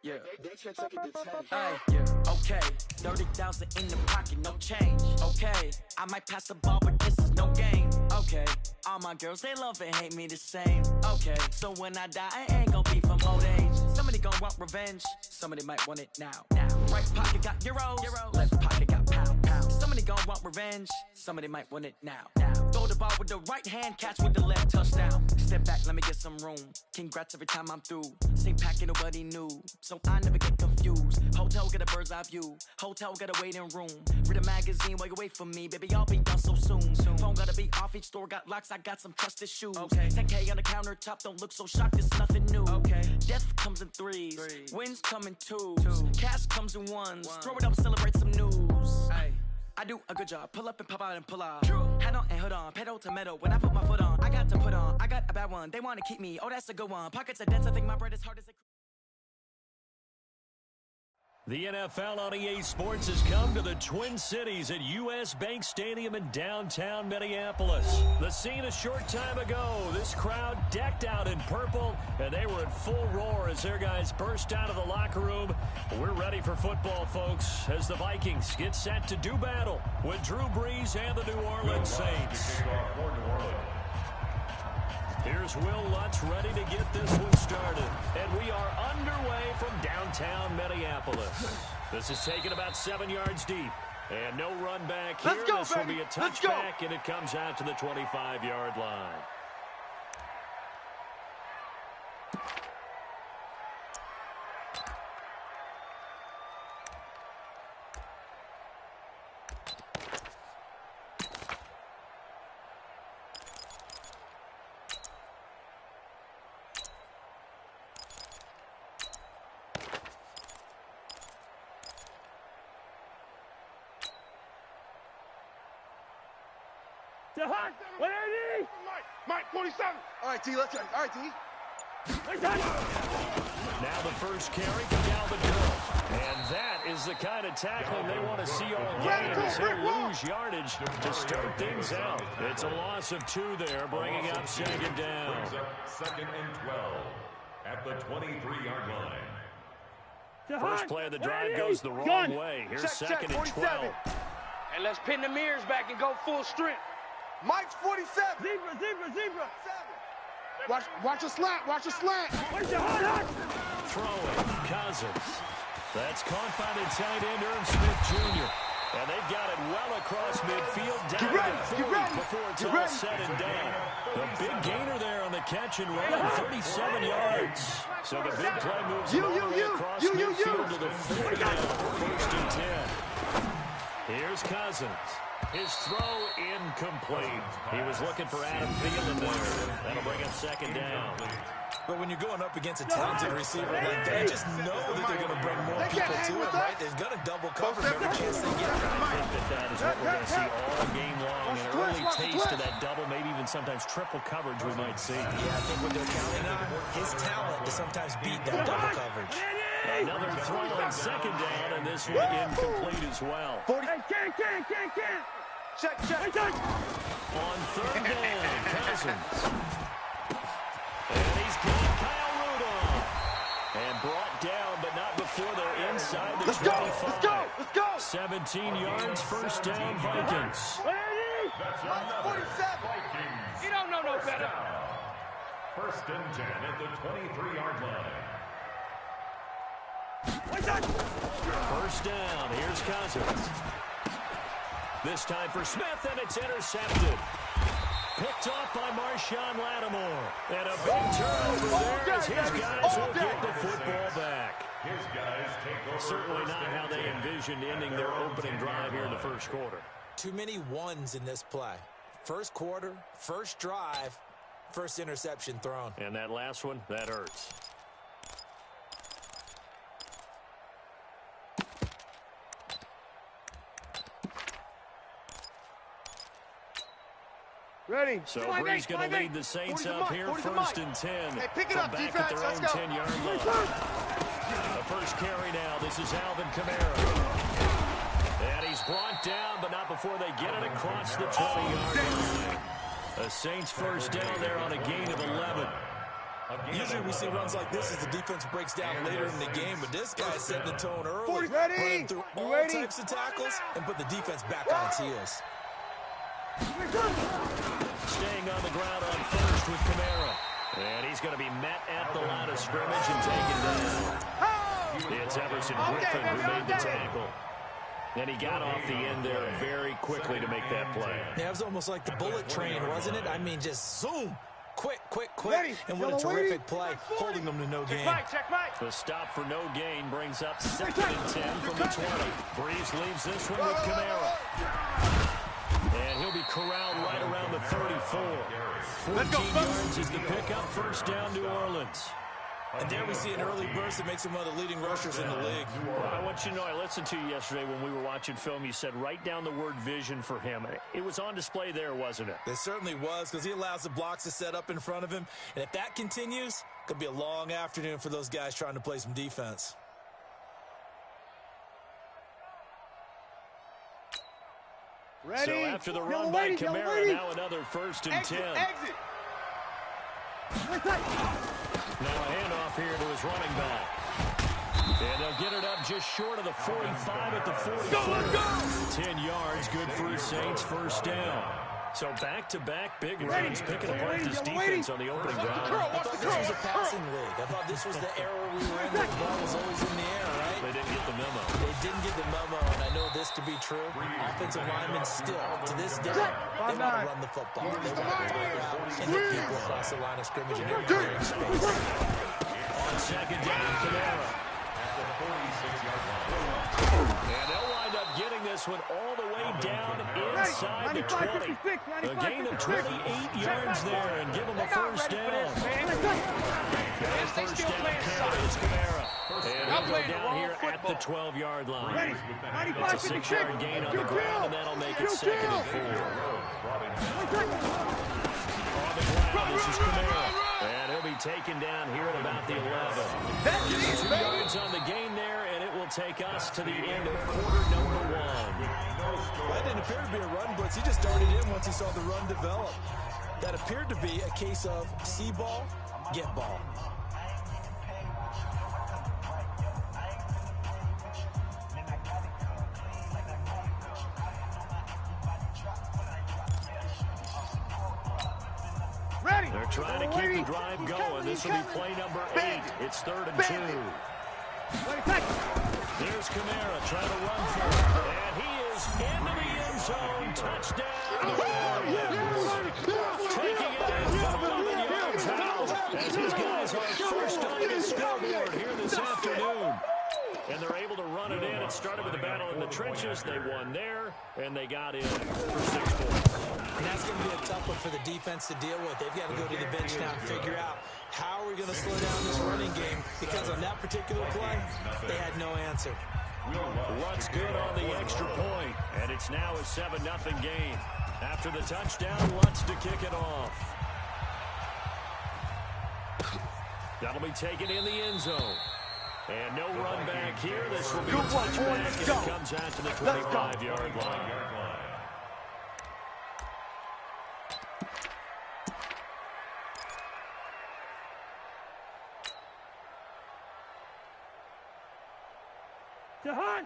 Yeah. Hey, yeah. Okay. 30,000 in the pocket, no change. Okay. I might pass the ball, but this is no game. Okay. All my girls, they love and hate me the same. Okay. So when I die, I ain't gonna be from old age. Somebody gonna want revenge. Somebody might want it now. Right pocket got euros. Left pocket got pound. Somebody gonna want revenge. Somebody might want it now. Throw the ball with the right hand, catch with the left, touchdown. Step back, let me get some room. Congrats every time I'm through. Same packet, nobody knew, so I never get confused. Hotel get a bird's eye view. Hotel get a waiting room. Read a magazine while you wait for me, baby. I'll be done so soon. Phone gotta be off. Each store got locks. I got some trusted shoes. Okay. 10K on the countertop. Don't look so shocked. It's nothing new. Okay. Death comes in threes. Wins come in twos. Cash comes in ones. Throw it up, celebrate some news. Ay. I do a good job. Pull up and pop out and pull out. Hat on and hood on. Pedal to metal. When I put my foot on, I got to put on. I got a bad one. They want to keep me. Oh, that's a good one. Pockets are dense. I think my bread is hard as a... The NFL on EA Sports has come to the Twin Cities at US Bank Stadium in downtown Minneapolis. The scene a short time ago, this crowd decked out in purple, and they were in full roar as their guys burst out of the locker room. We're ready for football, folks, as the Vikings get set to do battle with Drew Brees and the New Orleans Saints. Here's Will Lutz ready to get this one started. And we are underway from downtown Minneapolis. This is taken about 7 yards deep. And no run back here. This will be a touchback, and it comes out to the 25-yard line. Mike, 47. All right, T, let's go. All right, T. Now the first carry for Dalvin Cook. And that is the kind of tackling they want to see all game. He'll lose yardage to start things out. It's a loss of 2 there, bringing up second down. Second and 12 at the 23-yard line. First play of the drive goes the wrong way. Here's second and 12. And let's pin the mirrors back and go full strength. Mike's 47. Zebra. Watch a slant. Throwing, Cousins. That's caught by the tight end, Irv Smith Jr. And they've got it well across midfield, down to 40 before it's all said and done. The big gainer there on the catch and run, 37 yards. So the big play moves all the way across midfield to the 40 now for first and 10. Here's Cousins. His throw incomplete. He was looking for Adam Thielen there. That'll bring up second down. But when you're going up against a talented receiver like that, you just know that they're going to bring more people to him, right? They're going to double cover every chance they get. I think that is what we're going to see all game long. An early taste of that double, maybe even sometimes triple coverage we might see. Yeah, I think what they're counting on, his talent to sometimes beat that double coverage. Another throw on second down, and this one incomplete as well. 40. Hey, can't. Check. On third down, Cousins. And he's got Kyle Rudolph. And brought down, but not before they're inside the 25. Let's go. 17 yards, first down, Vikings. Mike's 47. You don't know no better. First and 10 at the 23-yard line. First down, here's Cousins. This time for Smith, and it's intercepted. Picked off by Marshawn Lattimore. And a big turnover there as his guys will get the football back. His guys take over. Certainly not how they envisioned ending their opening drive here in the first quarter. Too many ones in this play. First quarter, first drive, first interception thrown. And that last one, that hurts. Ready. So Brees going to lead the Saints up here, first and 10. Hey, pick it from up, back defense. at their own 10-yard line. The first carry now. This is Alvin Kamara. And he's brought down, but not before they get it across the 20-yard line. The Saints first down there on a gain of 11. Usually we see runs like this as the defense breaks down later in the game, but this guy's setting the tone early. Running through all types of tackles and put the defense back on its heels. Staying on the ground on first with Kamara. And he's going to be met at the line of scrimmage and taken down. It's Everson Griffin who made the tackle. And he got off the end there very quickly to make that play. Yeah, it was almost like the bullet train, wasn't it? I mean, just zoom. Quick. And what a terrific play, holding them to no gain. The stop for no gain brings up 2nd and 10 from the 20. Breeze leaves this one with Kamara. And he'll be corralled right around the 34. 14 yards is the pickup, first down, New Orleans. And there we see an early burst that makes him one of the leading rushers in the league. Well, I want you to know, I listened to you yesterday when we were watching film. You said write down the word vision for him. It was on display there, wasn't it? It certainly was, because he allows the blocks to set up in front of him. And if that continues, it could be a long afternoon for those guys trying to play some defense. So after the run by Kamara, now another 1st and 10. Now a handoff here to his running back. And they'll get it up just short of the 45 at the 44. 10 yards, good for the Saints, first down. So back-to-back big runs, picking apart this defense on the opening drive. I thought this was a passing league. I thought this was the era we were in. The ball was always in the air, right? They didn't get the memo. They didn't get the memo, and I know this to be true. Offensive linemen still, to this day, they want to run the football. They want to fire out and hit people across the line of scrimmage and clearing space. On 2nd down, Kamara. And they'll wind up getting this one all the way down inside the 20. A gain of 28 yards there and give them a first down. First down carry is Kamara. And he'll go down here at the 12-yard line. It's a 6-yard gain on the ground, and that'll make it 2nd and 4. On the ground, this is Kamara. And he'll be taken down here at about the 11. 2 yards on the gain there, and it will take us to the end of quarter number 1. That didn't appear to be a run blitz. He just darted in once he saw the run develop. That appeared to be a case of see ball, get ball. They're trying to keep the drive going. This will be play number 8. It's 3rd and 2. There's Kamara trying to run for it. And he is into the end zone. Touchdown. Taking it at 11 yards out as his guys are first on the scoreboard here this afternoon. And they're able to run it in. It started with a battle in the trenches. They won there, and they got in for 6 points. And that's going to be a tough one for the defense to deal with. They've got to go to the bench now and figure out how are we going to slow down this running game, because on that particular play, they had no answer. Lutz good on the extra point, and it's now a 7-0 game. After the touchdown, Lutz to kick it off. That'll be taken in the end zone. And no run back here. This will be a touchback, and it comes out to the 25-yard line.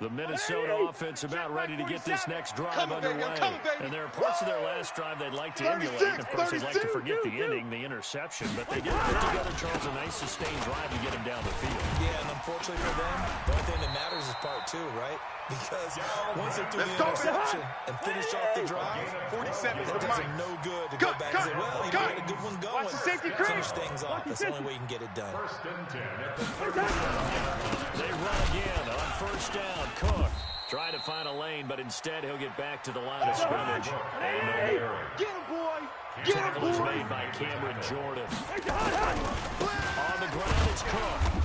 The Minnesota offense about ready to get this next drive underway. And there are parts of their last drive they'd like to emulate. And, of course, they'd like to forget the inning, the interception. But they did put together, Charles, a nice sustained drive to get him down the field. Yeah, and unfortunately for them, the only thing that matters is part 2, right? Because once they threw the interception and finished off the drive, that does them no good to go back and say, well, he got a good one going. Finish things off. That's the only way you can get it done. They run again on first down. Cook trying to find a lane, but instead he'll get back to the line of scrimmage. And no error. Get him, boy! Tackle is made by Cameron Jordan. On the ground, it's Cook.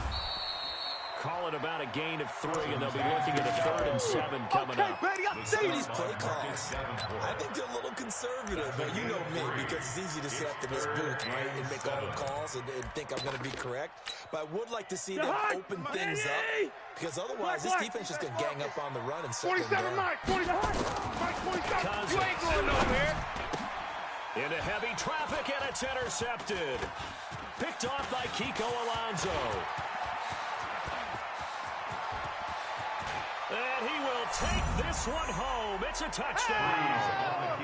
Call it about a gain of 3, and they'll be looking at a 3rd and 7 coming up. Some of these play calls, I think they're a little conservative. But you know me, because it's easy to sit up in this booth, right, and make all the calls and think I'm going to be correct. But I would like to see them open things up, because otherwise this defense is going to gang up on the run and set them down. Mike, 47. Mike, 47. You ain't going nowhere. Into heavy traffic, and it's intercepted. Picked off by Kiko Alonso. And he will take this one home. It's a touchdown.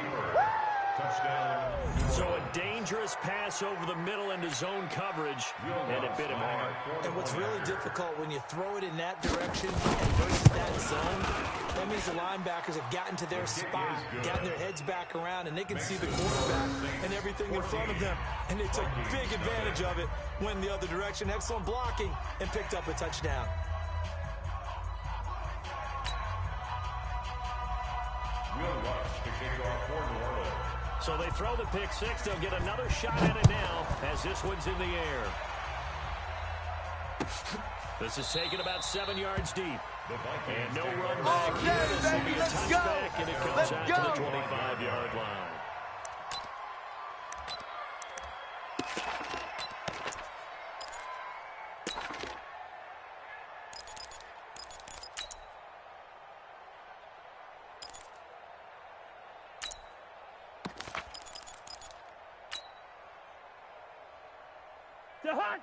Touchdown. So a dangerous pass over the middle into zone coverage, and it bit him hard. And what's really difficult when you throw it in that direction and versus that zone, that means the linebackers have gotten to their spot, gotten their heads back around, and they can see the quarterback and everything in front of them. And they took big advantage of it, went the other direction, excellent blocking, and picked up a touchdown. So they throw the pick six. They'll get another shot at it now as this one's in the air. This is taken about 7 yards deep. And no run back here. This will be a touchback, and it comes out to the 25-yard line.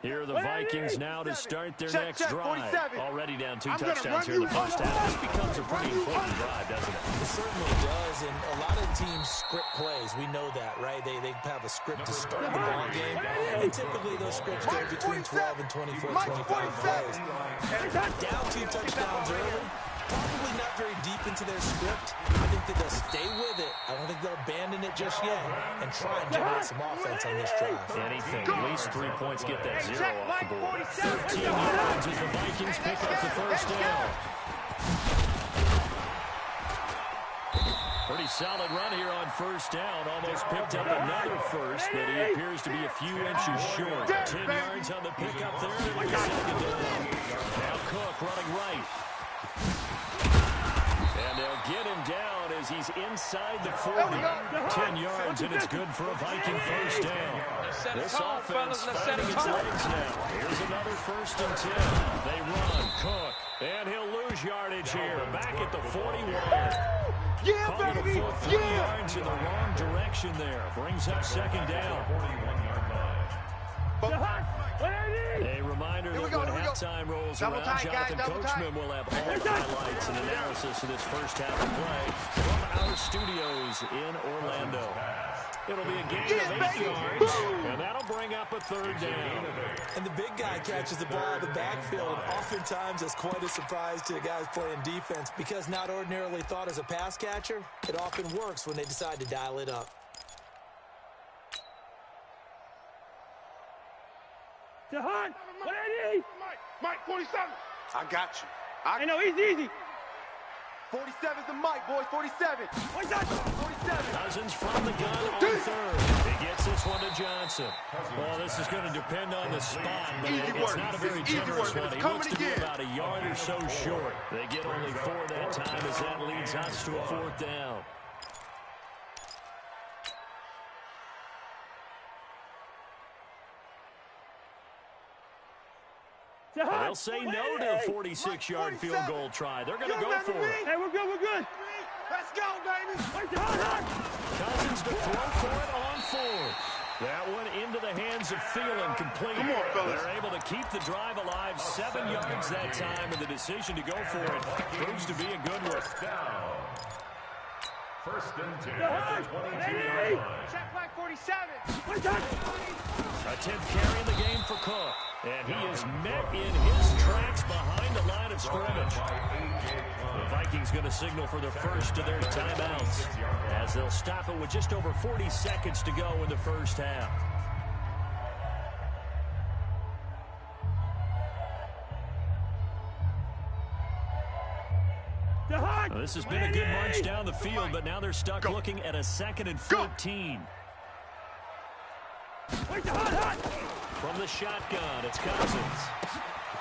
Here are the Vikings now to start their next drive. Already down 2 touchdowns here in the first half. This becomes a pretty important drive, doesn't it? It certainly does, and a lot of teams script plays. We know that, right? They have a script to start the ball game, and typically those scripts go between 12 and 24, 25 plays. Down 2 touchdowns early. Probably not very deep into their script. I think that they'll stay with it. I don't think they'll abandon it just yet and try and generate some offense on this drive. Anything, at least 3 points, get that 0 off the board. 13 yards as the Vikings pick up the first down. Pretty solid run here on first down. Almost picked up another first, but he appears to be a few inches short. 10 yards on the pickup there. And second down. Now Cook running right. And they'll get him down as he's inside the 40. 10 yards, and it's good for a Viking first down. This offense finding its legs now. Here's another 1st and 10. They run, Cook, and he'll lose yardage here. Back at the 41. Yeah, baby! 3 yards in the wrong direction there. Brings up second down. A reminder that when halftime rolls around, Jonathan Coachman will have all the highlights and analysis of this first half of play from our studios in Orlando. It'll be a gain of 8 yards, and that'll bring up a 3rd down. And the big guy catches the ball in the backfield, and oftentimes it's quite a surprise to the guys playing defense because not ordinarily thought as a pass catcher, it often works when they decide to dial it up. Jahan, what I need? Mike, 47. I got you. I know, easy. 47's the Mike, boys, 47. 47. Cousins from the gun on 3rd. He gets this one to Johnson. Well, this is going to depend on the spot, but it's not a very generous one. He looks to be about a yard or so short. They get only 4 that time as that leads us to a 4th down. They'll say no to the 46-yard field goal try. They're going to go for it. Hey, we're good. Let's go, baby. Cousins to throw for it on 4th. That one into the hands of Thielen, complete. Come on, fellas. They're able to keep the drive alive, 7 yards that time, and the decision to go for it proves to be a good one. 1st and 10 at the 22-yard line. Check flag 47. A 10th carry in the game for Cook. And he is met in his tracks behind the line of scrimmage. The Vikings going to signal for the first of their timeouts as they'll stop it with just over 40 seconds to go in the first half. Well, this has been a good march down the field, but now they're stuck looking at a 2nd and 14. From the shotgun, it's Cousins.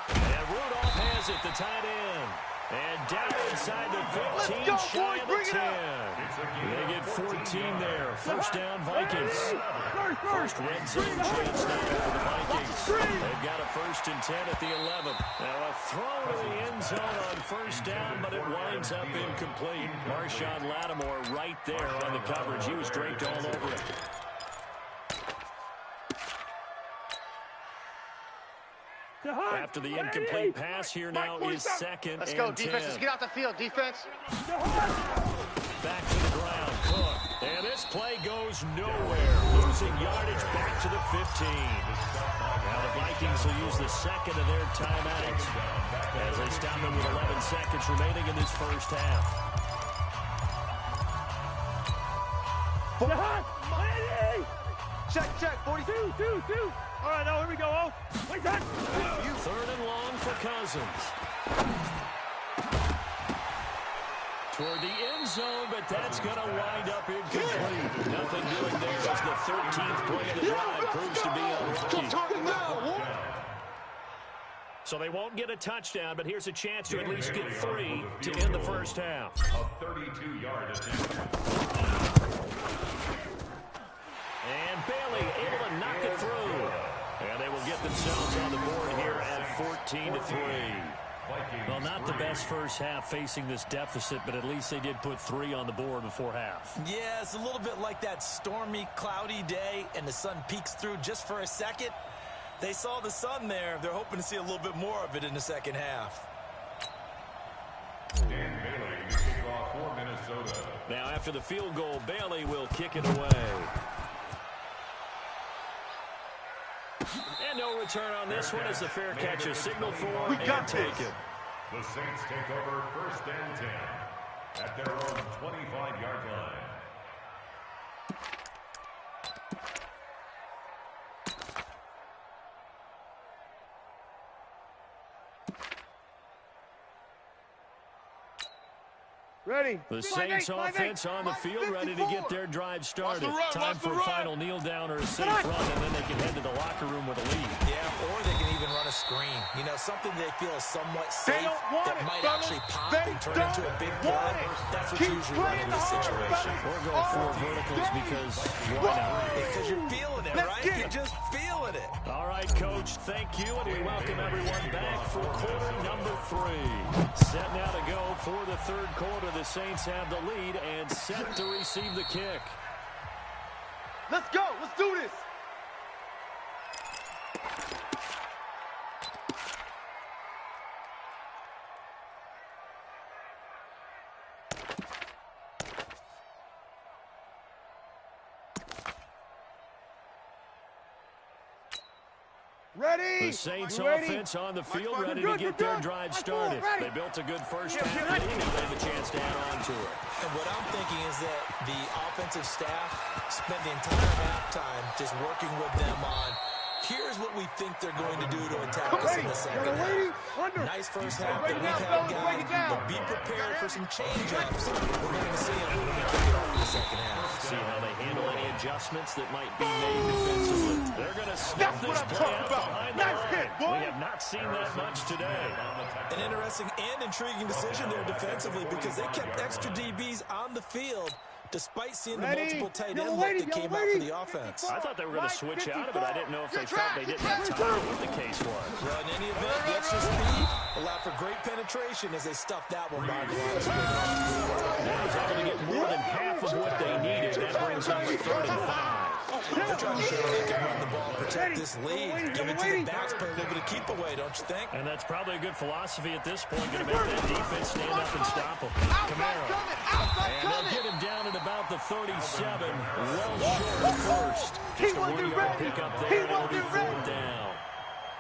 And Rudolph has it, the tight end. And down inside the 15, shy of the 10. They get 14 there. First down, Vikings. First red zone chance now for the Vikings. They've got a 1st and 10 at the 11. Now a throw to the end zone on first down, but it winds up incomplete. Marshawn Lattimore right there on the coverage. He was draped all over it. After the incomplete pass, here now is 2nd Let's and go, 10. defense. Let's get out the field, defense. Back to the ground, Cook. And this play goes nowhere. Losing yardage back to the 15. Now the Vikings will use the second of their timeouts as they stop them with 11 seconds remaining in this first half. Check, 42. All right, now here we go. Oh, wait, that. 3rd and long for Cousins. Toward the end zone, but that's going to wind up incomplete. Nothing doing there as the 13th play of the drive proves to be unlucky. So they won't get a touchdown, but here's a chance to at least get 3 to end the first half. A 32-yard attempt. And Bailey able to knock it through. And they will get themselves on the board here at 14-3. Well, not the best first half facing this deficit, but at least they did put 3 on the board before half. Yeah, it's a little bit like that stormy, cloudy day, and the sun peeks through just for a second. They saw the sun there. They're hoping to see a little bit more of it in the second half. Dan Bailey to kick off for Minnesota. Now, after the field goal, Bailey will kick it away. And no return on this one as the fair catch is signaled for and taken. The Saints take over 1st and 10 at their own 25-yard line. Ready. The Saints offense on the field, ready to get their drive started. Time for a final kneel down or a safe run, and then they can head to the locker room with a lead. Yeah, or they can even run a screen. You know, something they feel is somewhat safe that might actually pop and turn into a big play. That's what's usually run in this situation. Or go 4 verticals because why not? Because you're feeling it, right? You're just feeling it. All right, Coach, thank you, and we welcome everyone back for quarter number 3. Set now to go for the 3rd quarter. The Saints have the lead and set to receive the kick. Let's go. Let's do this. Ready. The Saints offense on the field, ready to get their drive started. They built a good first half lead, and they have a chance to add on to it. And what I'm thinking is that the offensive staff spent the entire halftime just working with them on, here's what we think they're going to do to attack us in the second half. Nice first half that we've had, guys, but be prepared for some change-ups. We're going to see it when we kick it off in the second half. See how they handle any adjustments that might be made defensively. They're going to snap this play out behind the line. We have not seen that much today. An interesting and intriguing decision there defensively because they kept extra DBs on the field despite seeing the multiple tight end look that came out for the offense. I thought they were going to switch out of it. I didn't know if they felt they didn't have time or what the case was. Well, in any event, the extra speed allowed for great penetration as they stuffed that one by the line. Now he's able to get more than half of what they needed. That brings them to 3rd and 5. They're trying to show they can run the ball and protect this lead. Give it to the backs, play a little bit of keep away, don't you think? And that's probably a good philosophy at this point. Going to make that defense stand up and stop him. Camaro. And they'll get him down at about the 37. Well short of first. Just a 1-yard pickup there, and it'll be 4th down.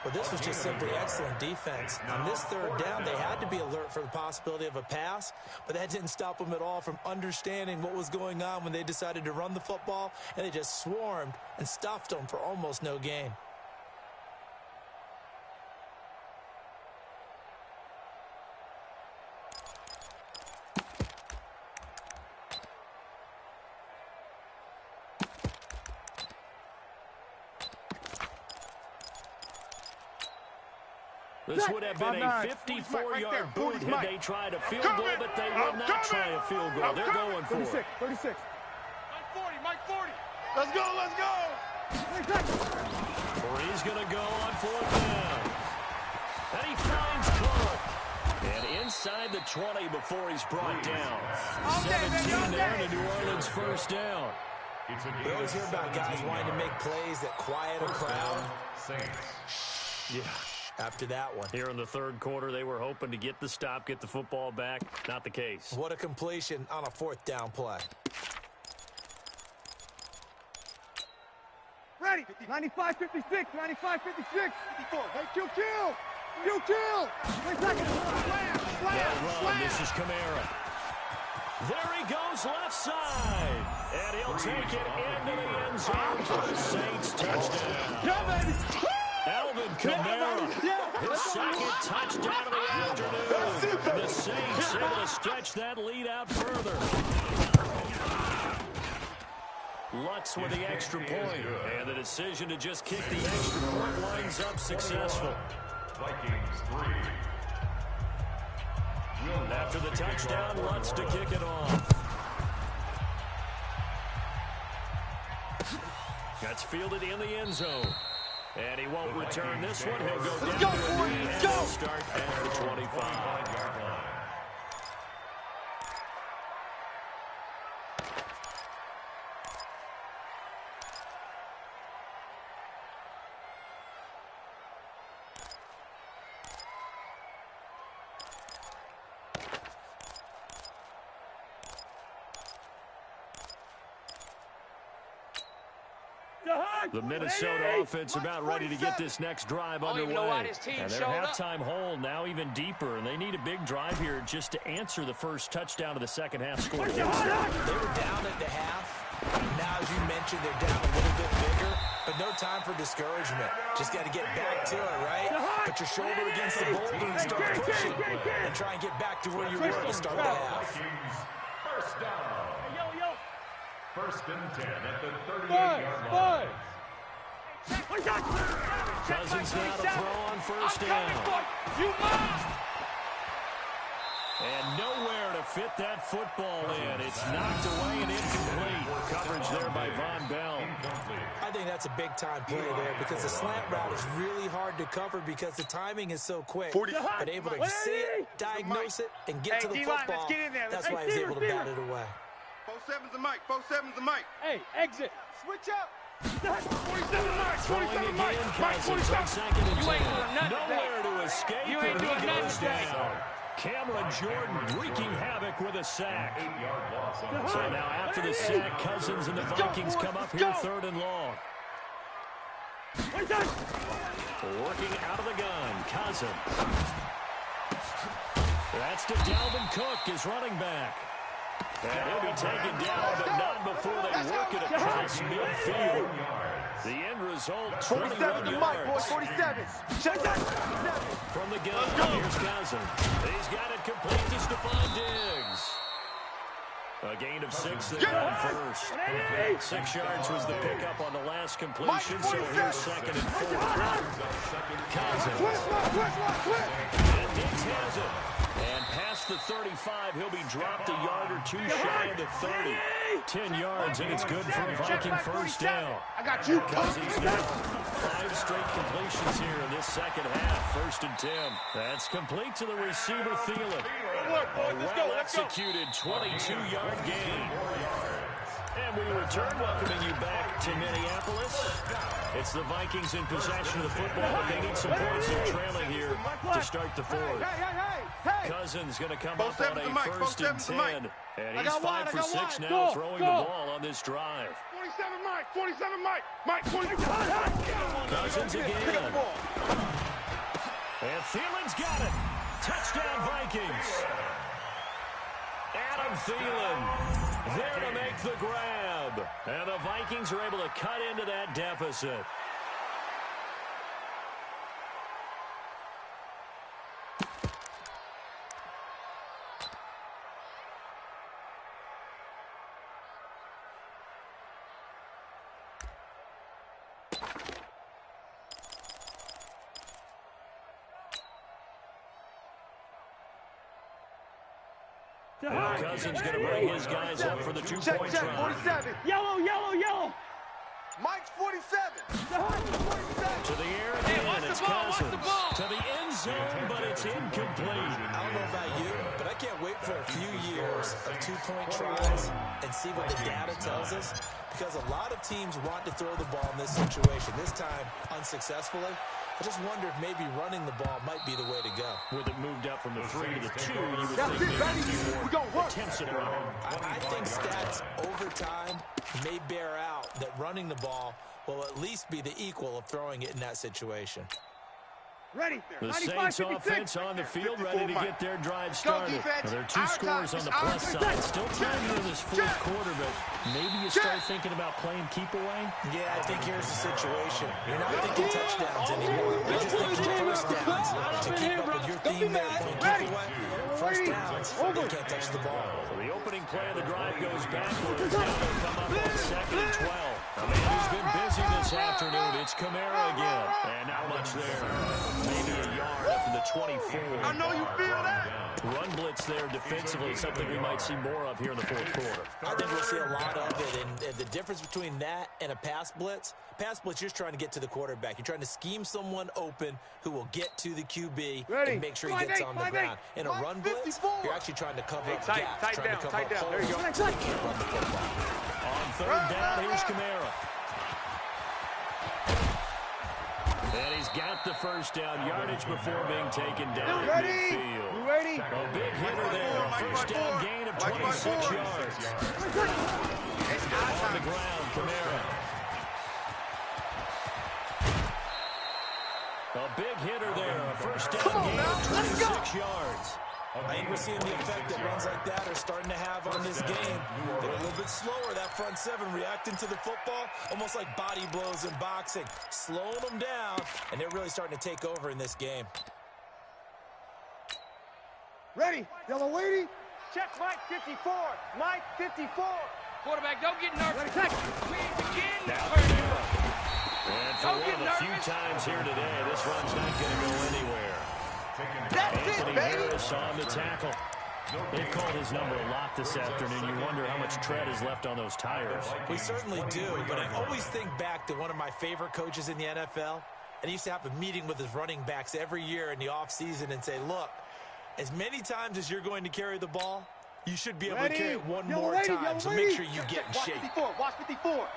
Well, this was just simply excellent defense. On this 3rd down, they had to be alert for the possibility of a pass, but that didn't stop them at all from understanding what was going on when they decided to run the football, and they just swarmed and stuffed them for almost no gain. This would have been a 54-yard boot had they tried a field goal, but they will not try a field goal. They're going for it. 36. Mike 40. Let's go, let's go. He's going to go on 4th down. And he finds Clark. And inside the 20 before he's brought down. 17 there, and a New Orleans 1st down. We always hear about guys wanting to make plays that quiet a crowd. Yeah. after that one. Here in the third quarter, they were hoping to get the stop, get the football back. Not the case. What a completion on a fourth down play. Ready. 95, 56, 95, 56. 54. Hey, kill. Slam. This is Kamara. There he goes left side. And he'll take it into the end zone for the Saints touchdown. Yeah, baby. Alvin Kamara, his second touchdown of the afternoon. And the Saints able to stretch that lead out further. Lutz with the extra point. And the decision to just kick the extra point winds up successful. Vikings 3. After the touchdown, Lutz to kick it off. That's fielded in the end zone. And he won't return this one. He'll go down to a knee and he'll start at the 25. The Minnesota offense about ready to get this next drive underway. And their halftime hole now even deeper, and they need a big drive here just to answer the first touchdown of the second half score. They were down at the half. Now, as you mentioned, they're down a little bit bigger, but no time for discouragement. Just got to get back to it, right? Put your shoulder against the boulder and start pushing, and try and get back to where you were to start the half. First down. First and 10 at the 38-yard line. Cousins now to throw on first down. And nowhere to fit that football in. It's knocked away and incomplete. Coverage there by Von Bell. I think that's a big-time play there because the slant route is really hard to cover because the timing is so quick. But able to see it, diagnose it, and get to the football, that's why he's able to bat it away. 4-7's a mic. 4-7's a mic. Hey, exit. Switch up. 47 Mike. 47 Mike. Mike 47. You ain't doing nothing. Nowhere to escape. You ain't doing nothing down. Cameron Jordan wreaking havoc with a sack. So now after the sack, Cousins and the Vikings come up here third and long. Working out of the gun, Cousins. That's to Dalvin Cook, his running back. And he'll be taken down, but not before they work it across midfield. The end result, 21 yards. 47. From the gun, here's Cousins. He's got it complete to Stephon Diggs. A gain of 6 there on first. 6 yards was the pickup on the last completion, so here's second and 4. Cousins. And Diggs has it. And past the 35, he'll be dropped a yard or two shy of the 30. 10 yards, and it's good for a Viking first down. I got you. Cousins now 5 straight completions here in this second half. First and 10. That's complete to the receiver, Thielen. A well-executed 22-yard gain. And we return, welcoming you back to Minneapolis. It's the Vikings in possession of the football, but they need some points. They're trailing here to start the fourth. Cousins going to come up on a first and 10. And he's 5 for 6 now, throwing the ball on this drive. 47 Mike, 47 Mike. Mike, 47 Cousins again. And Thielen's got it. Touchdown, Vikings. Adam Thielen there to make the grab. And the Vikings are able to cut into that deficit. And Cousins going to bring his guys up for the two-point try. 47. Yellow, yellow, yellow. Mike's 47. To the air again, it's Cousins. To the end zone, but it's incomplete. I don't know about you, but I can't wait for a few years of two-point tries and see what the data tells us. because a lot of teams want to throw the ball in this situation. This time, unsuccessfully. I just wonder if maybe running the ball might be the way to go. With it moved up from the 3 to the 2, you would think maybe more attempts at running. I think stats over time may bear out that running the ball will at least be the equal of throwing it in that situation. Ready. The Saints offense on the field, ready to get their drive started. Now, there are 2 scores on the plus side. Still time here in this fourth quarter, but maybe you start thinking about playing keep away? Yeah, I think here's the situation. You're not thinking touchdowns anymore. You're just thinking first downs. To keep up with your theme there, playing keep away, first downs, they can't touch the ball. So the opening play of the drive goes backwards. Now they'll come up on 2nd and 12. A man who's been busy this afternoon, it's Kamara again. And not much there. Maybe a yard up to the 24. I know you feel that. Run blitz there defensively, something we might see more of here in the fourth quarter. I think we'll see a lot of it, and the difference between that and a pass blitz, you're just trying to get to the quarterback. You're trying to scheme someone open who will get to the QB and make sure he gets on the ground. In a run blitz, you're actually trying to cover up gaps, trying to cover up holes. There you go. You can't run the football. On 3rd down, here's Kamara. And he's got the first down yardage before being taken down at midfield. Ready? A big hitter there. First down gain of 26 yards. On the ground, Kamara. A big hitter there. A first down gain of 26 yards. I think we're seeing the effect that runs like that are starting to have on this game. They're a little bit slower, that front 7, reacting to the football, almost like body blows in boxing, slowing them down, and they're really starting to take over in this game. Ready? Yellow lady. Check Mike 54. Mike 54. Quarterback, don't get nervous. Again. And for one of the few times here today, this run's not going to go anywhere. That's Anthony it, baby. Harris on the tackle. They've called his number a lot this afternoon. You wonder how much tread is left on those tires. We certainly do, but I always think back to one of my favorite coaches in the NFL, and he used to have a meeting with his running backs every year in the offseason and say, look, as many times as you're going to carry the ball, you should be able to carry it one more time, so make sure you get in shape. Watch 54. I'm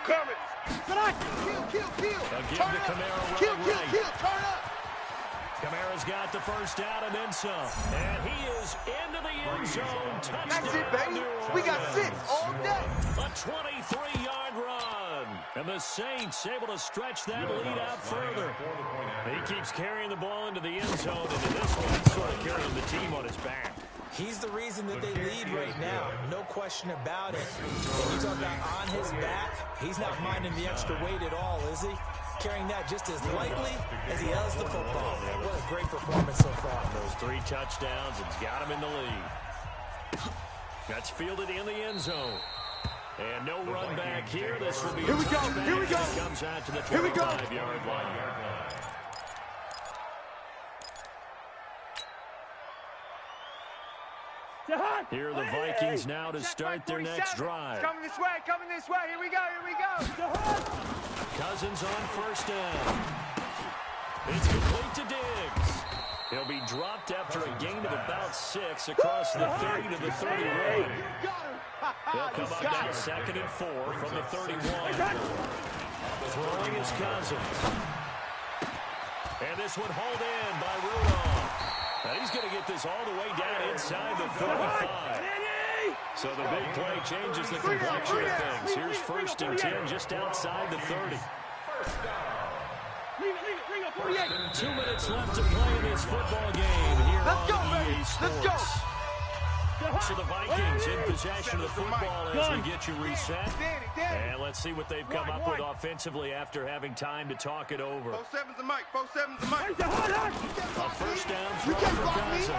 coming. Kill. They'll give Turn to up. Kamara Kill. right. Turn up. Kamara's got the first down and then some. And he is into the end zone. Touchdown. That's it, baby. We got 6 all day. A 23-yard run. And the Saints able to stretch that lead out further. He keeps carrying the ball into the end zone. And in this one, he's sort of carrying the team on his back. He's the reason that they lead right now. No question about it. And you talk about on his back, he's not minding the extra weight at all, is he? Carrying that just as lightly as he does the football. What a great performance so far. Those 3 touchdowns, it's got him in the lead. That's fielded in the end zone. And no run back here. This will be Here we go. Here we go. Comes out to the 25-yard line. Here are the Vikings now to start their next drive. Coming this way. Here we go. Cousins on first down. It's complete to Diggs. He'll be dropped after a gain of about 6 across the 30 to the 31. They'll come up now 2nd and 4 from the 31. Throwing is Cousins. And this one hauled in by Rudolph. And he's going to get this all the way down inside the 35. So the big play changes the complexion of things. Here's 1st and 10 just outside the 30. 2 minutes left to play in this football game here on EA Sports. Let's go. So the Vikings in possession of the football as we get you reset. And let's see what they've come up with offensively after having time to talk it over. 4-7's the mic. 4-7's the mic. A first down throw for Cousins.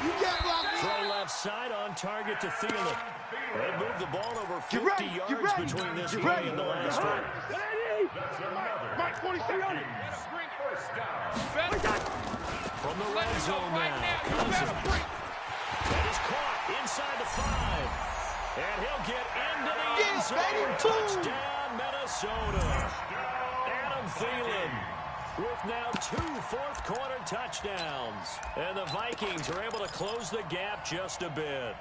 You can't block me. Throw left side on target to Thielen. They moved the ball over 50 yards between this play and the last one. Mike 47. From the red zone now, Cousins. That is caught inside the 5. And he'll get into the end zone. Touchdown, Minnesota. Adam Thielen with now 2 fourth-quarter touchdowns. And the Vikings are able to close the gap just a bit.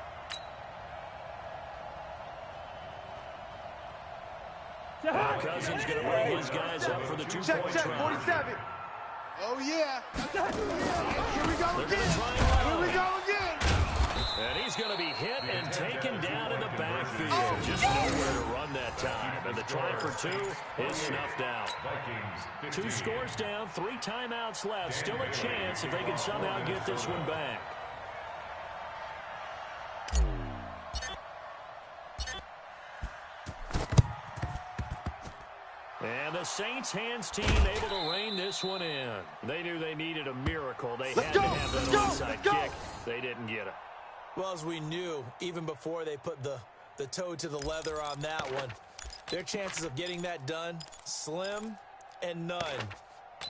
Now Cousins going to bring his guys up for the two-point try. 47. Oh, yeah. Here we go again. Here we go again. And he's going to be hit and taken down in the backfield. Just nowhere to run that time. And the try for two is snuffed out. 2 scores down, 3 timeouts left. Still a chance if they can somehow get this one back. And the Saints hands team able to rein this one in. They knew they needed a miracle. They had to have an onside kick. They didn't get it. Well, as we knew, even before they put the toe to the leather on that one, their chances of getting that done, slim and none.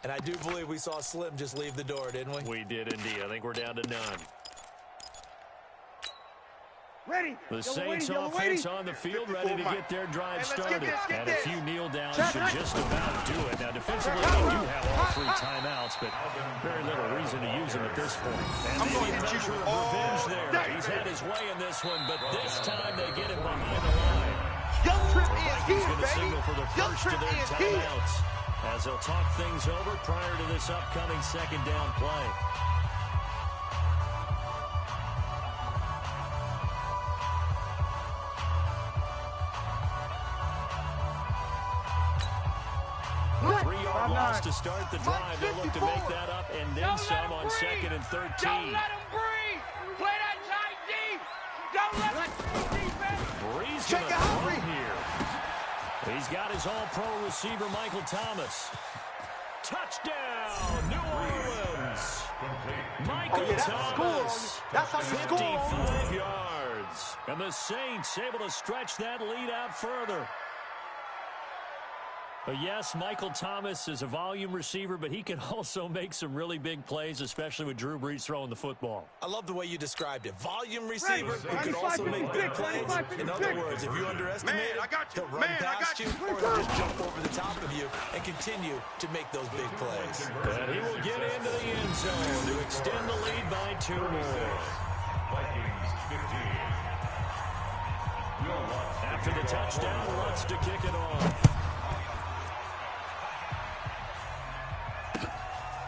And I do believe we saw Slim just leave the door, didn't we? We did indeed. I think we're down to none. Ready. The Saints offense on the field, ready to get their drive started. And a few kneel downs should just about do it. Now, defensively, they do have all 3 timeouts, but very little reason to use them at this point. And I'm going to hit you. Revenge there. He's had his way in this one, but this time they get him behind the line. Young Trip The is Vikings here, going to signal for the Young first of Trip their is here. timeouts as they'll talk things over prior to this upcoming second down play. To start the drive, they'll look to make that up and then some on 2nd and 13. Don't let him breathe. Play that tight deep. Don't let him defense. Breeze going to throw here. He's got his all-pro receiver, Michael Thomas. Touchdown, New Orleans. Michael Thomas, That's how you score. 55 yards. And the Saints able to stretch that lead out further. Yes, Michael Thomas is a volume receiver, but he can also make some really big plays, especially with Drew Brees throwing the football. I love the way you described it. Volume receiver who can also make big plays. In other words, if you underestimate him, he'll run past you or he'll just jump over the top of you and continue to make those big plays. And he will get into the end zone to extend the lead by 2 more. Vikings 15. After the touchdown, Lutz to kick it off.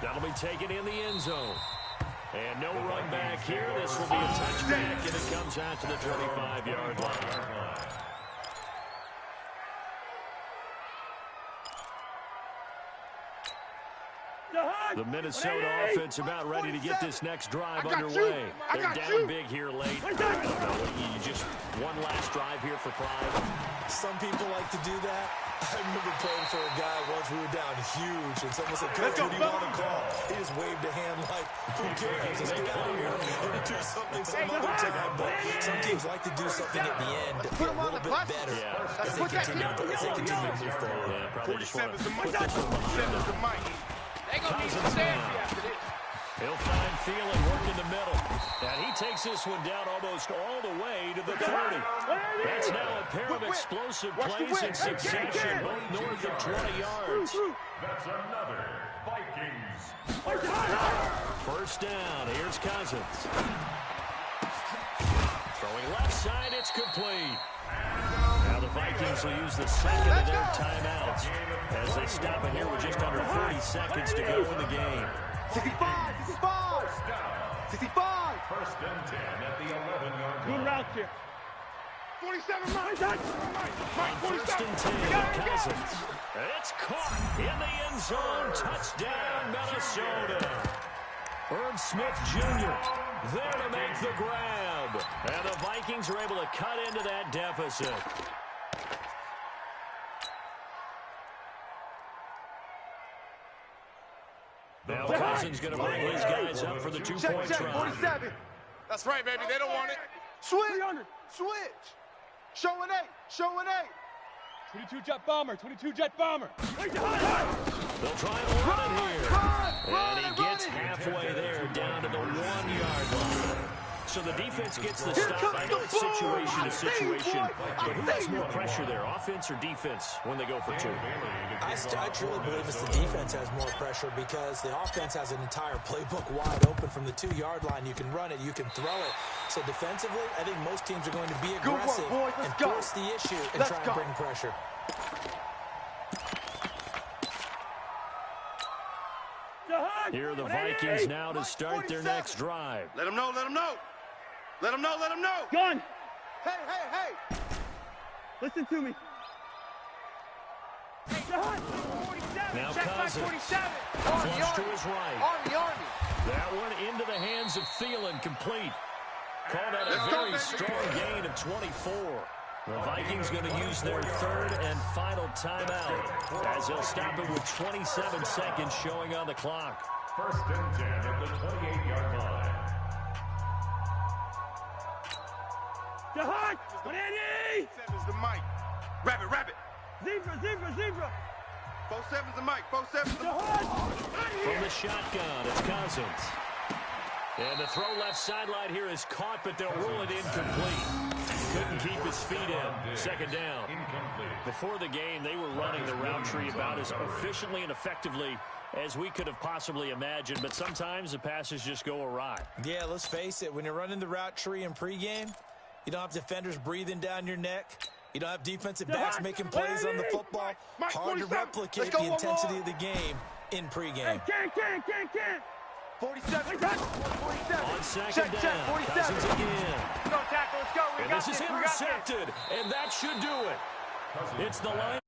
That'll be taken in the end zone. And no run back here. This will be a touchback, and it comes out to the 25-yard line. The Minnesota offense about ready to get this next drive underway. They're down big here late. I don't know. You just one last drive here for pride. Some people like to do that. I remember playing for a guy once. We were down huge, and someone said, "Coach, what do you want to call?" He just waved a hand like, "Who cares? Let's get out of here and do something some other time." But some teams like to do something at the end to feel a little bit better as they continue to move forward. Yeah, probably just want to put That's this one behind them. They gonna need some safety after this. He'll find Thielen, work in the middle. And he takes this one down almost all the way to the 30. That's now a pair of explosive plays in succession, both north of 20 yards. That's another Vikings. First down, here's Cousins. Throwing left side, it's complete. Now the Vikings will use the second of their timeouts as they stop it here with just under 40 seconds to go in the game. 65, 65, 65. First and 10 at the 11-yard line. Good route here. 47, Mike. First and 10, Cousins. It's caught in the end zone. Touchdown, Minnesota. Herb Smith Jr. there to make the grab. And the Vikings are able to cut into that deficit. Now Cousins going to bring his guys up for the two-point try. 47. That's right, baby. They don't want it. Switch. Switch. Show an 8. Show an 8. 22 jet bomber. 22 jet bomber. They'll try and run it here. And he gets halfway there down to the 1-yard line. So the defense gets the stop. I know it's situation to situation, but who has more pressure there, offense or defense, when they go for 2? I truly believe it's the defense has more pressure because the offense has an entire playbook wide open from the 2-yard line. You can run it, you can throw it. So defensively, I think most teams are going to be aggressive and force the issue and try and bring pressure. Here are the Vikings now to start their next drive. Let them know, let them know. Let them know, let them know. Gun. Hey, hey, hey. Listen to me. Now Check my Cousins. 47. Flush to his right. Army. That one into the hands of Thielen, complete. Called out a very strong gain of 24. The Vikings going to use their third and final timeout as they'll stop it with 27 seconds showing on the clock. First and 10 at the 28-yard line. Jahan! Manny! 7's the mic. Rabbit, rabbit. Zebra! 4-7's the mic. 4-7's the Jahan! From the shotgun, it's Cousins. And the throw left sideline here is caught, but they'll rule it incomplete. Couldn't keep his feet in. Second down. Before the game, they were running the route tree about as efficiently and effectively as we could have possibly imagined, but sometimes the passes just go awry. Yeah, let's face it. When you're running the route tree in pregame, you don't have defenders breathing down your neck. You don't have defensive backs making plays on the football. Hard to replicate the intensity of the game in pregame. Can't. 47. 47. On second Check, down, 47. Cousins again. Go tackle, let's go. We And got this is we got intercepted, and that should do it. It's the line.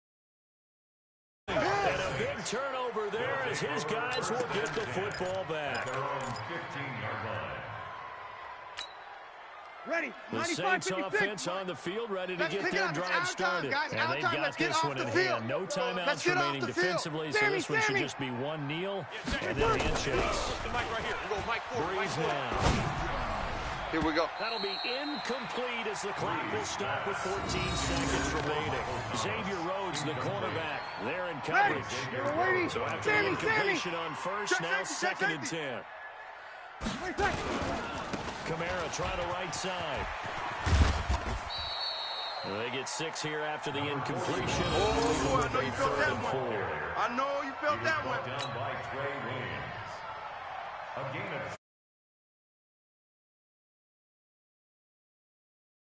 And a big turnover there as his guys will get the football back. Their own 15-yard line. Ready. The 95, Saints 56. offense on the field, ready to Let's get pick it their up. It's drive our time, started. guys. And Our they've time. got Let's get this off one the in field. hand. No Let's timeouts get off remaining the field. defensively, so Sammy, this one should Sammy. just be one kneel and then handshakes. The mic right here. We go mic forward. Breeze now. Here we go. That'll be incomplete as the clock will stop with 14 seconds remaining. Xavier Rhodes, the cornerback, there in coverage. So after the incompletion on first, now second and 10. Kamara try to right side. They get 6 here after the incompletion. Oh, I know you felt that one. I know you felt that one. Down by Trey Williams. A gain of